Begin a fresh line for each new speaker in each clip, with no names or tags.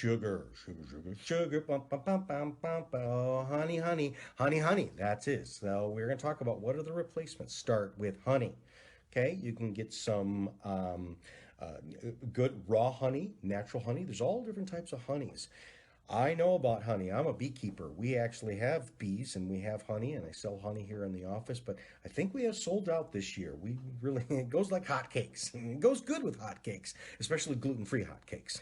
sugar, sugar, sugar, sugar, bum, bum, bum, bum, bum, bum. Oh, honey, honey, honey, honey. That's it. So we're going to talk about what are the replacements. Start with honey. Okay, you can get some uh, good raw honey, natural honey. There's all different types of honeys. I know about honey. I'm a beekeeper. We actually have bees and we have honey, and I sell honey here in the office. But I think we have sold out this year. We really, it goes like hotcakes. It goes good with hotcakes, especially gluten-free hotcakes.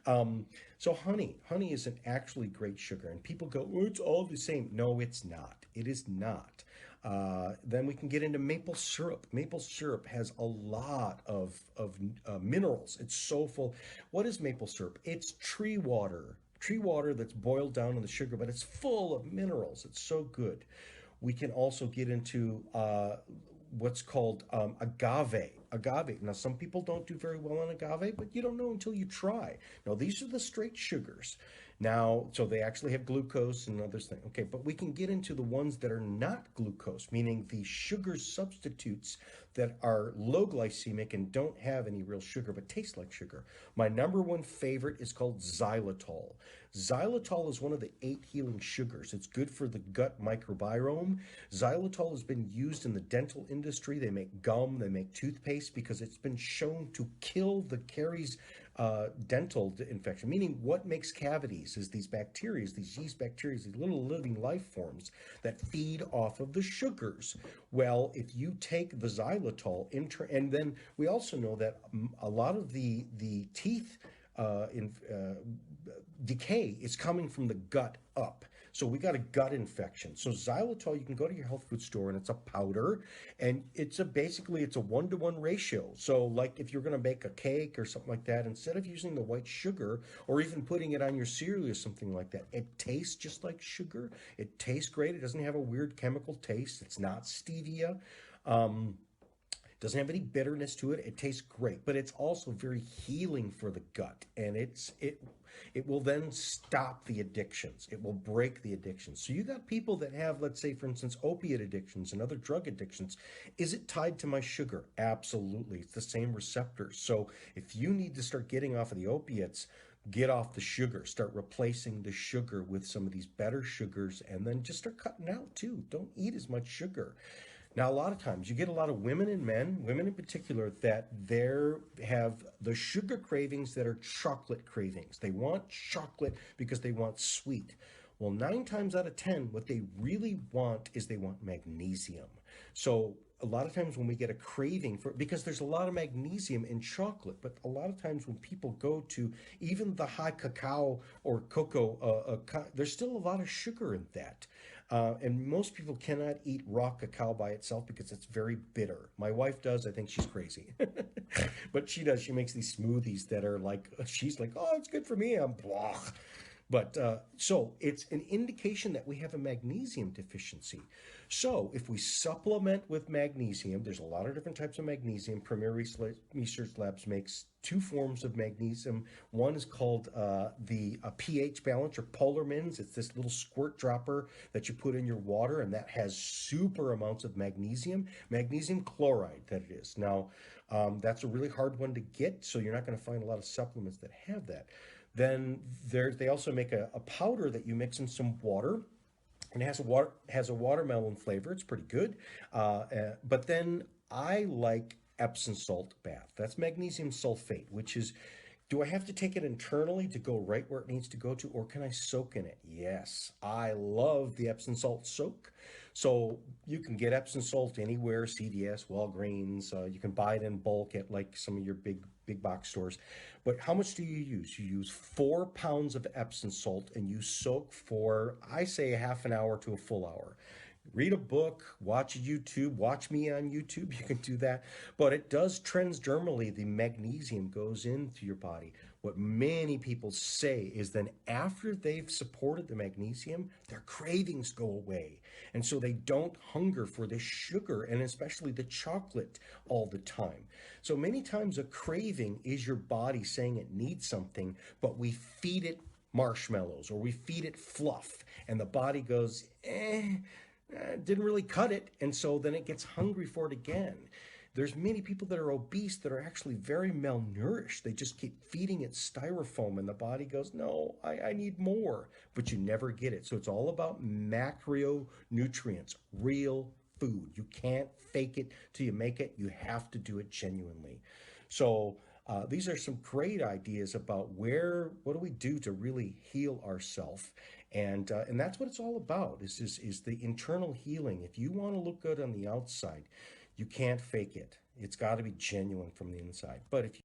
um, so honey is an actually great sugar, and people go, "Oh, it's all the same." No, it's not. It is not. Then we can get into maple syrup. Maple syrup has a lot of minerals. It's so full. What is maple syrup? It's tree water. Tree water that's boiled down in the sugar, but it's full of minerals. It's so good. We can also get into what's called agave. Agave. Now, some people don't do very well on agave, but you don't know until you try. Now, these are the straight sugars. Now, so they actually have glucose and other things. Okay, but we can get into the ones that are not glucose, meaning the sugar substitutes that are low glycemic and don't have any real sugar but taste like sugar. My number one favorite is called xylitol. Xylitol is one of the 8 healing sugars. It's good for the gut microbiome. Xylitol has been used in the dental industry. They make gum, they make toothpaste because it's been shown to kill the caries dental infection, meaning what makes cavities is these bacteria, these yeast bacteria, these little living life forms that feed off of the sugars. Well, if you take the xylitol, and then we also know that a lot of the teeth in decay is coming from the gut up. So we got a gut infection. So xylitol, you can go to your health food store and it's a powder, and basically it's a 1-to-1 ratio. So like if you're going to make a cake or something like that, instead of using the white sugar or even putting it on your cereal or something like that, it tastes just like sugar. It tastes great. It doesn't have a weird chemical taste. It's not stevia. Um, doesn't have any bitterness to it. It tastes great, but it's also very healing for the gut, and it will then stop the addictions. It will break the addictions. So you got people that have, let's say, for instance, opiate addictions and other drug addictions. Is it tied to my sugar? Absolutely. It's the same receptors. So if you need to start getting off of the opiates, get off the sugar, start replacing the sugar with some of these better sugars, and then just start cutting out too. Don't eat as much sugar. Now, a lot of times you get a lot of women and men, women in particular, that have the sugar cravings that are chocolate cravings. They want chocolate because they want sweet. Well, 9 times out of 10, what they really want is they want magnesium. So a lot of times when we get a craving for, because there's a lot of magnesium in chocolate, but a lot of times when people go to even the high cacao or cocoa, there's still a lot of sugar in that. And most people cannot eat raw cacao by itself because it's very bitter. My wife does. I think she's crazy. But she does. She makes these smoothies that are like, she's like, oh, it's good for me. I'm blah. But so it's an indication that we have a magnesium deficiency. So if we supplement with magnesium, there's a lot of different types of magnesium. Premier Research Labs makes 2 forms of magnesium. One is called the pH balance or Polarmins. It's this little squirt dropper that you put in your water, and that has super amounts of magnesium chloride that it is. Now, that's a really hard one to get, so you're not going to find a lot of supplements that have that. Then they also make a powder that you mix in some water, and it has a watermelon flavor. It's pretty good. But then I like Epsom salt bath. That's magnesium sulfate, which is, do I have to take it internally to go right where it needs to go to, or can I soak in it? Yes, I love the Epsom salt soak. So you can get Epsom salt anywhere, CVS, Walgreens. You can buy it in bulk at like some of your big box stores. But how much do you use? You use 4 pounds of Epsom salt, and you soak for, I say, a half an hour to a full hour. Read a book, watch YouTube, watch me on YouTube. You can do that. But it does transdermally, the magnesium goes into your body. What many people say is then after they've supported the magnesium, their cravings go away. And so they don't hunger for the sugar and especially the chocolate all the time. So many times a craving is your body saying it needs something, but we feed it marshmallows or we feed it fluff, and the body goes, didn't really cut it, and so then it gets hungry for it again. There's many people that are obese that are actually very malnourished. They just keep feeding it styrofoam, and the body goes, no, I need more, but you never get it. So it's all about macronutrients, real food. You can't fake it till you make it. You have to do it genuinely. So these are some great ideas about what do we do to really heal ourselves, and that's what it's all about. Is the internal healing. If you want to look good on the outside, you can't fake it. It's got to be genuine from the inside. But if you